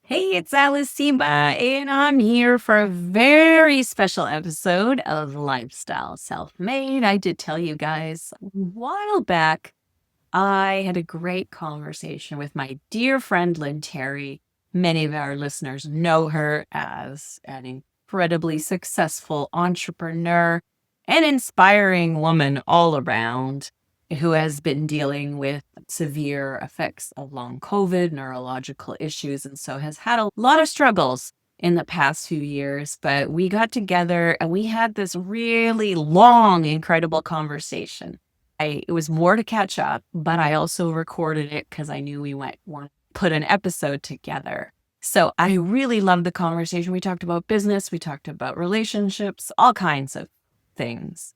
Hey, it's Alice Seba, and I'm here for a very special episode of Lifestyle Self-Made. I did tell you guys a while back, I had a great conversation with my dear friend Lynn Terry. Many of our listeners know her as an incredibly successful entrepreneur and inspiring woman all around who has been dealing with severe effects of long COVID, neurological issues, and so has had a lot of struggles in the past few years. But we got together and we had this really long, incredible conversation. It was more to catch up, but I also recorded it because I knew we want to put an episode together. So I really loved the conversation. We talked about business, we talked about relationships, all kinds of things.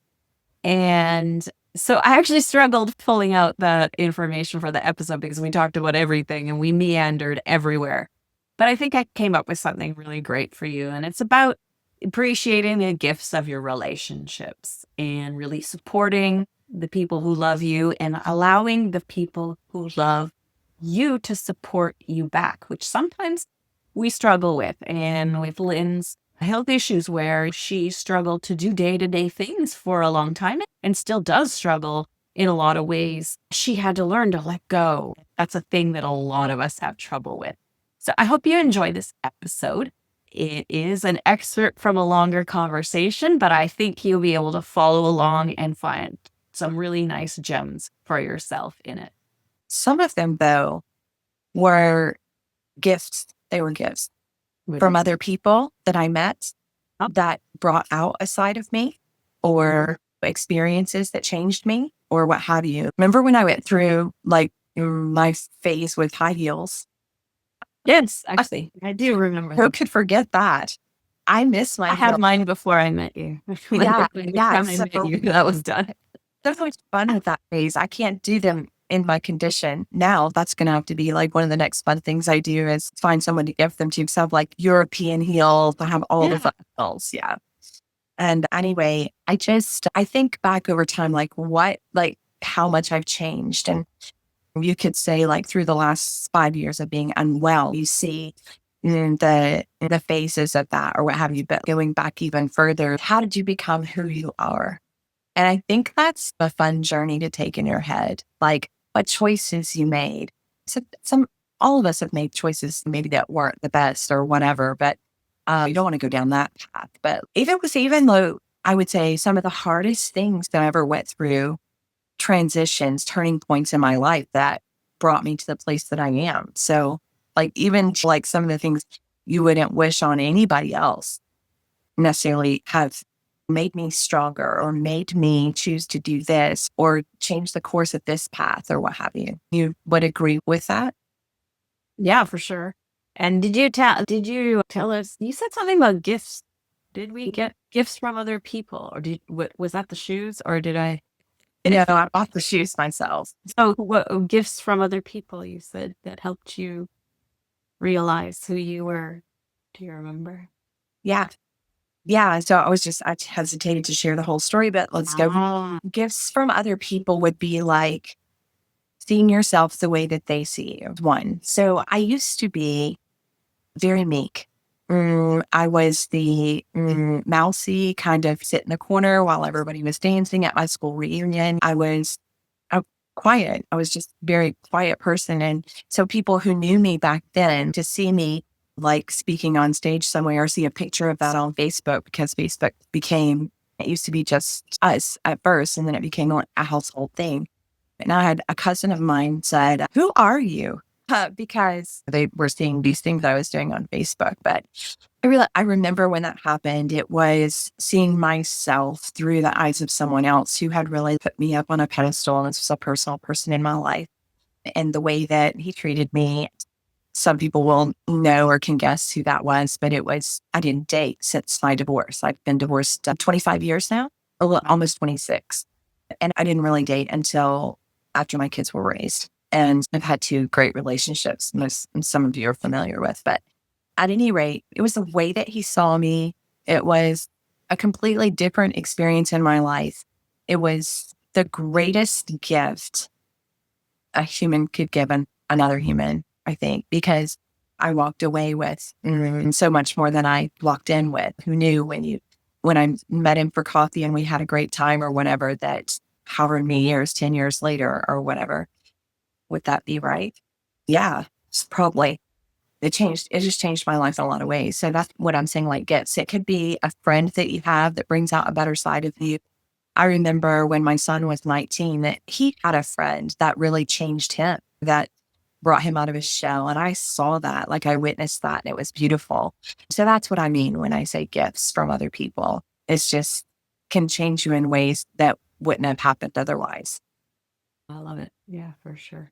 And so I actually struggled pulling out the information for the episode because we talked about everything and we meandered everywhere. But I think I came up with something really great for you. And it's about appreciating the gifts of your relationships and really supporting the people who love you and allowing the people who love you to support you back, which sometimes we struggle with. And with Lynn's health issues, where she struggled to do day-to-day things for a long time and still does struggle in a lot of ways, she had to learn to let go. That's a thing that a lot of us have trouble with. So I hope you enjoy this episode. It is an excerpt from a longer conversation, but I think you'll be able to follow along and find some really nice gems for yourself in it. Some of them, though, were gifts. They were gifts from other people that I met that brought out a side of me or experiences that changed me or what have you. Remember when I went through like my phase with high heels? Yes, actually, I do remember. Who could forget that? I miss my I had heels. mine before I met you. Yeah, By the yeah. time I met you, that was done. There's so much fun with that phase. I can't do them in my condition now. That's going to have to be like one of the next fun things I do is find someone to give them to. So I have like European heels. I have all the fun heels. Yeah. And anyway, I think back over time, like how much I've changed. And you could say like through the last 5 years of being unwell, you see the phases of that or what have you. But going back even further, how did you become who you are? And I think that's a fun journey to take in your head, like what choices you made. So all of us have made choices maybe that weren't the best or whatever, but you don't want to go down that path. But even though I would say some of the hardest things that I ever went through, transitions, turning points in my life that brought me to the place that I am. So like even like some of the things you wouldn't wish on anybody else necessarily have made me stronger or made me choose to do this or change the course of this path or what have you. You would agree with that? Yeah, for sure. And did you tell us, you said something about gifts. Did we get gifts from other people or was that the shoes or did I? No, I bought the shoes myself. So what gifts from other people you said that helped you realize who you were? Do you remember? Yeah. Yeah. So I hesitated to share the whole story, but let's go. Gifts from other people would be like seeing yourself the way that they see you. One. So I used to be very meek. I was the mousy kind of sit in the corner while everybody was dancing at my school reunion. I was quiet. I was just a very quiet person. And so people who knew me back then to see me like speaking on stage somewhere or see a picture of that on Facebook, because it used to be just us at first, and then it became a household thing. And I had a cousin of mine said, "Who are you?" Because they were seeing these things I was doing on Facebook. But I remember when that happened, it was seeing myself through the eyes of someone else who had really put me up on a pedestal. And this was a personal person in my life. And the way that he treated me, some people will know or can guess who that was, but I didn't date since my divorce. I've been divorced 25 years now, almost 26. And I didn't really date until after my kids were raised. And I've had two great relationships, some of you are familiar with. But at any rate, it was the way that he saw me. It was a completely different experience in my life. It was the greatest gift a human could give another human, I think, because I walked away with so much more than I walked in with. Who knew when I met him for coffee and we had a great time or whatever, that however many years, 10 years later or whatever, would that be right? Yeah, it's probably. It just changed my life in a lot of ways. So that's what I'm saying, like gifts. It could be a friend that you have that brings out a better side of you. I remember when my son was 19 that he had a friend that really changed him, that brought him out of his shell. And I saw that, like I witnessed that, and it was beautiful. So that's what I mean when I say gifts from other people. It's just can change you in ways that wouldn't have happened otherwise. I love it. Yeah, for sure.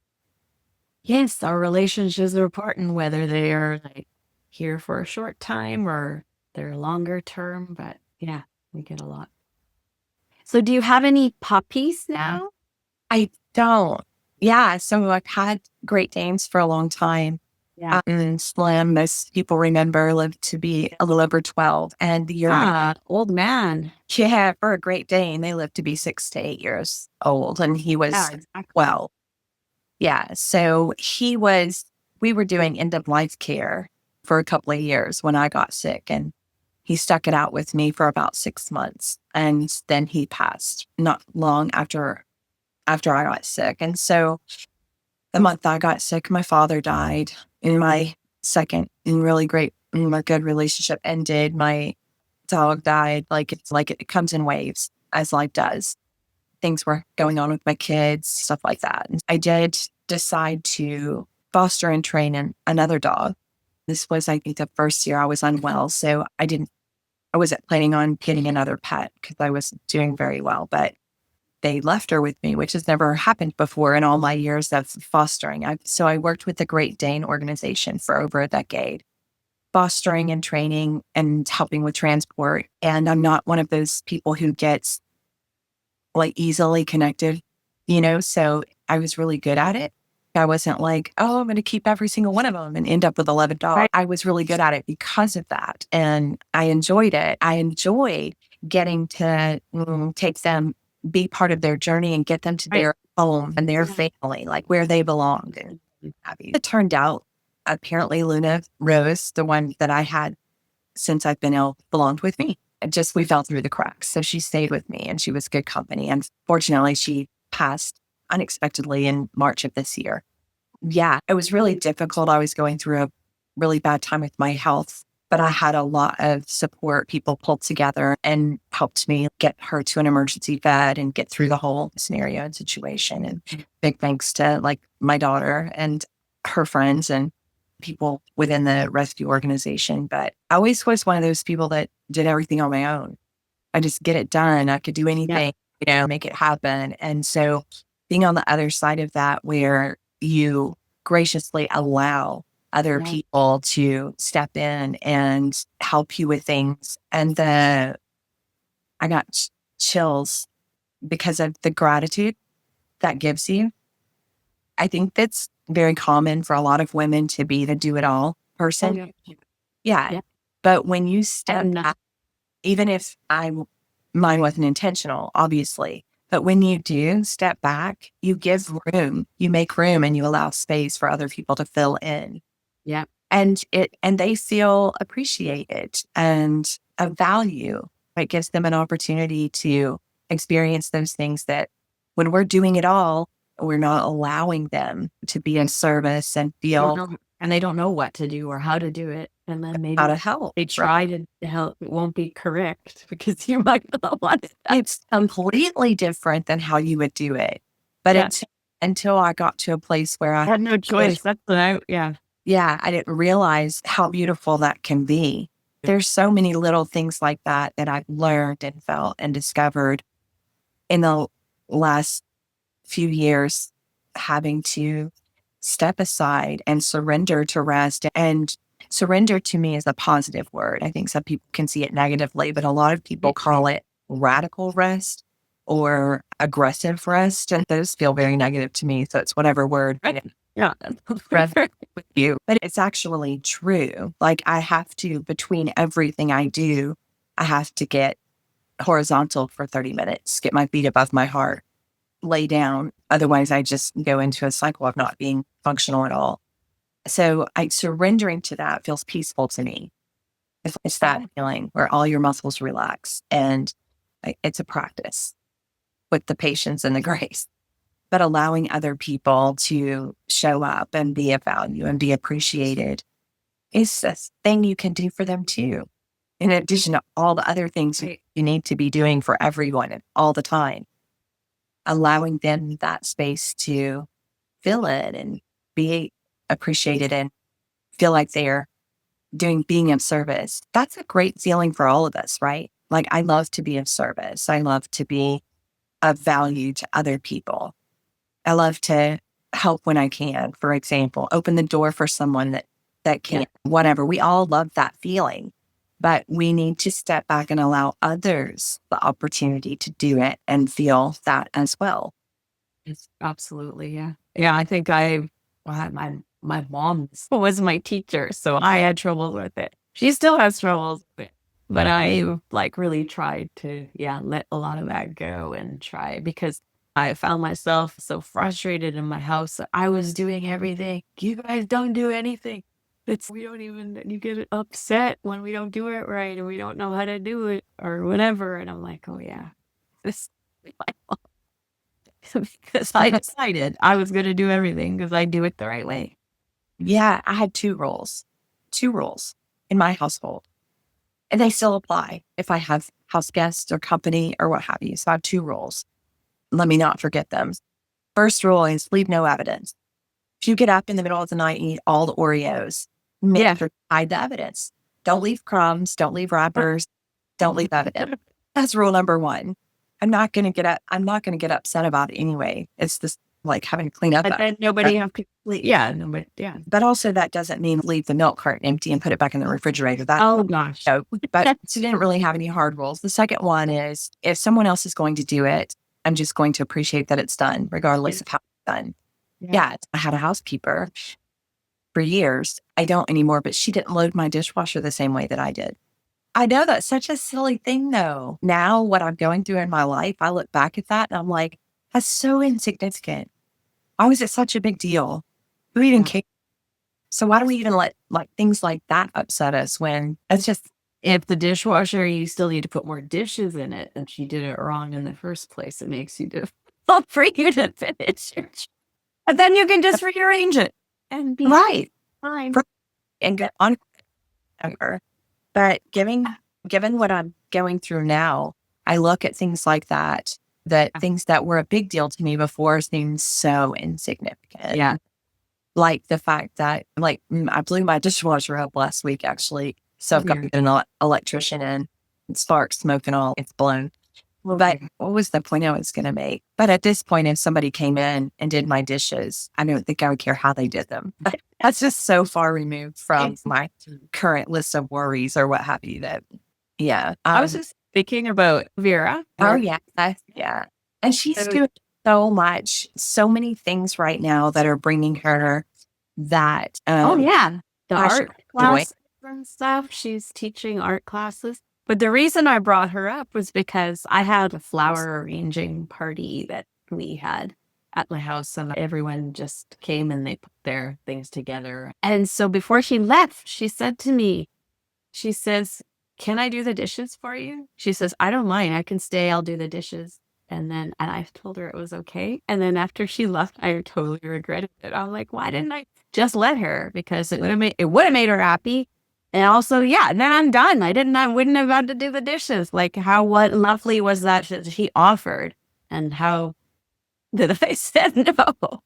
Yes, our relationships are important, whether they are like here for a short time or they're longer term. But yeah, we get a lot. So, do you have any puppies now? I don't. Yeah. So I've had Great Danes for a long time. Yeah. Slim, most people remember, lived to be a little over 12. And the year Old man. yeah, for a Great Dane, they lived to be 6 to 8 years old. And he was Yeah, exactly. 12. Yeah. So we were doing end of life care for a couple of years when I got sick. And he stuck it out with me for about 6 months. And then he passed not long after I got sick. And so the month I got sick, my father died. In my second and really great, my good relationship ended. My dog died. Like it comes in waves, as life does. Things were going on with my kids, stuff like that. And I did decide to foster and train another dog. This was, I think, the first year I was unwell. So I wasn't planning on getting another pet because I was doing very well, but they left her with me, which has never happened before in all my years of fostering. So I worked with the Great Dane organization for over a decade, fostering and training and helping with transport. And I'm not one of those people who gets like easily connected, so I was really good at it. I wasn't like, oh, I'm going to keep every single one of them and end up with 11 dogs. Right. I was really good at it because of that. And I enjoyed it. I enjoyed getting to take them, be part of their journey and get them to their home and their family, like where they belonged. And it turned out, apparently, Luna Rose, the one that I had since I've been ill, belonged with me. We fell through the cracks. So she stayed with me and she was good company. And fortunately, she passed unexpectedly in March of this year. Yeah, it was really difficult. I was going through a really bad time with my health, but I had a lot of support. People pulled together and helped me get her to an emergency vet and get through the whole scenario and situation. And big thanks to like my daughter and her friends and people within the rescue organization. But I always was one of those people that did everything on my own. I just get it done. I could do anything, make it happen. And so being on the other side of that, where you graciously allow other people to step in and help you with things. And I got chills because of the gratitude that gives you. I think that's very common for a lot of women to be the do-it-all person. Yeah. Yeah. But when you step back, even if mine wasn't intentional, obviously, but when you do step back, you give room, you make room and you allow space for other people to fill in. Yeah. And they feel appreciated and of value. It gives them an opportunity to experience those things that when we're doing it all, we're not allowing them to be in service and feel. And they don't know what to do or how to do it. And then maybe how to help. They try to help. It won't be correct because you might not want it. It's completely different than how you would do it. But until I got to a place where I had no choice. That's what I didn't realize how beautiful that can be. There's so many little things like that I've learned and felt and discovered in the last few years, having to step aside and surrender to rest. And surrender to me is a positive word. I think some people can see it negatively, but a lot of people call it radical rest or aggressive rest. And those feel very negative to me. So it's whatever word. Yeah. Rest with you. But it's actually true. Like I have to, between everything I do, I have to get horizontal for 30 minutes, get my feet above my heart, lay down. Otherwise, I just go into a cycle of not being functional at all. So surrendering to that feels peaceful to me. It's that feeling where all your muscles relax, and it's a practice with the patience and the grace, but allowing other people to show up and be of value and be appreciated is a thing you can do for them too. In addition to all the other things you need to be doing for everyone and all the time, allowing them that space to feel it and be appreciated and feel like they're being of service. That's a great feeling for all of us, right? Like, I love to be of service. I love to be of value to other people. I love to help when I can, for example, open the door for someone that can't, whatever. We all love that feeling, but we need to step back and allow others the opportunity to do it and feel that as well. It's absolutely, yeah. Yeah, I think my mom was my teacher, so I had trouble with it. She still has troubles with it. But I like really tried to, let a lot of that go and try, because I found myself so frustrated in my house. I was doing everything. You guys don't do anything. You get upset when we don't do it right and we don't know how to do it or whatever. And I'm like, oh yeah, this is my fault. Because I decided I was going to do everything because I do it the right way. Yeah, I had two rules in my household, and they still apply if I have house guests or company or what have you. So I have two rules. Let me not forget them. First rule is leave no evidence. If you get up in the middle of the night and eat all the Oreos, make sure to hide the evidence. Don't leave crumbs. Don't leave wrappers. Don't leave evidence. That's rule number one. I'm not going to get up. I'm not going to get upset about it anyway. It's just like having to clean up. But then nobody have to, nobody, But also that doesn't mean leave the milk carton empty and put it back in the refrigerator. That, oh gosh. no, but she didn't really have any hard rules. The second one is if someone else is going to do it, I'm just going to appreciate that it's done, regardless of how it's done. Yeah, I had a housekeeper for years. I don't anymore, but she didn't load my dishwasher the same way that I did. I know that's such a silly thing, though. Now, what I'm going through in my life, I look back at that and I'm like, that's so insignificant. Why was it such a big deal? Who even cares? So why do we even let things like that upset us when it's just, if the dishwasher, you still need to put more dishes in it and she did it wrong in the first place, it makes you difficult for you to finish it. And then you can just rearrange it and be right fine. And get on. But given what I'm going through now, I look at things like that things that were a big deal to me before seem so insignificant. Yeah. Like the fact that I blew my dishwasher up last week, actually. So I've got an electrician in, sparks, smoke and all. It's blown. But what was the point I was going to make? But at this point, if somebody came in and did my dishes, I don't think I would care how they did them. That's just so far removed from my current list of worries or what have you that, I was just thinking about Vera. Oh, yeah. Yeah. And she's doing so much, so many things right now that are bringing her that. The passion, art classes and stuff. She's teaching art classes. But the reason I brought her up was because I had a flower arranging party that we had at my house, and everyone just came and they put their things together. And so before she left, she said to me, she says, can I do the dishes for you? She says, I don't mind. I can stay. I'll do the dishes. And I told her it was okay. And then after she left, I totally regretted it. I'm like, why didn't I just let her? Because it would have made her happy. And also, then I'm done. I wouldn't have had to do the dishes. Like what lovely was that she offered, and how did I said no.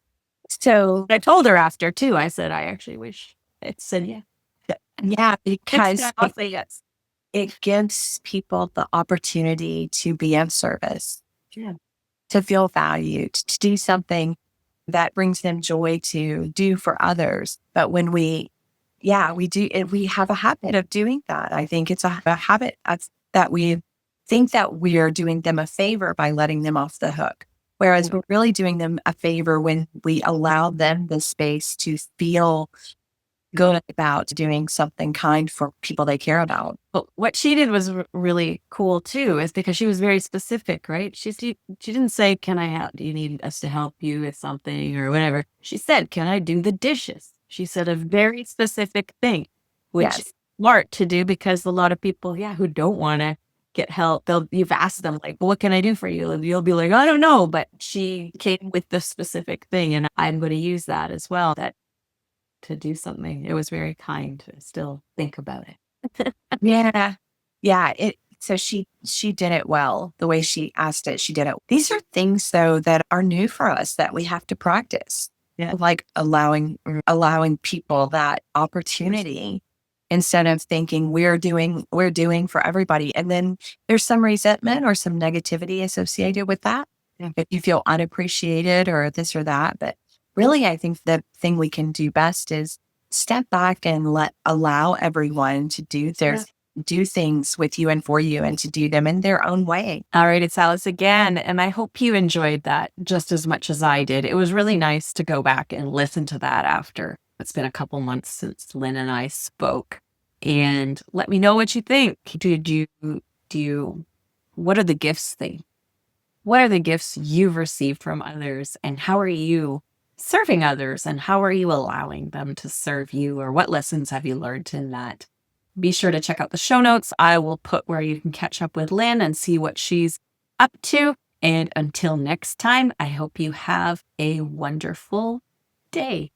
So I told her after too. I said, I actually wish it said yeah. Yeah, because I'll say yes. It gives people the opportunity to be of service, Yeah. to feel valued, to do something that brings them joy to do for others. But when we do, we have a habit of doing that. I think it's a habit that we think that we're doing them a favor by letting them off the hook. Whereas we're really doing them a favor when we allow them the space to feel good about doing something kind for people they care about. But what she did was really cool too, is because she was very specific, right? She didn't say, do you need us to help you with something or whatever? She said, can I do the dishes? She said a very specific thing, which is Yes. smart to do because a lot of people, yeah, who don't want to get help, you've asked them like, "Well, what can I do for you?" And you'll be like, "I don't know," but she came with this specific thing, and I'm going to use that as well. That to do something. It was very kind to still think about it. Yeah. Yeah, so she did it well. The way she asked it, she did it. These are things though that are new for us that we have to practice. Yeah. Like allowing people that opportunity instead of thinking we're doing for everybody. And then there's some resentment or some negativity associated with that. Yeah. If you feel unappreciated or this or that. But really I think the thing we can do best is step back and allow everyone to do things with you and for you and to do them in their own way. All right, it's Alice again, and I hope you enjoyed that just as much as I did. It was really nice to go back and listen to that after. It's been a couple months since Lynn and I spoke. And let me know what you think. What are the gifts what are the gifts you've received from others, and how are you serving others, and how are you allowing them to serve you, or what lessons have you learned in that? Be sure to check out the show notes. I will put where you can catch up with Lynn and see what she's up to. And until next time, I hope you have a wonderful day.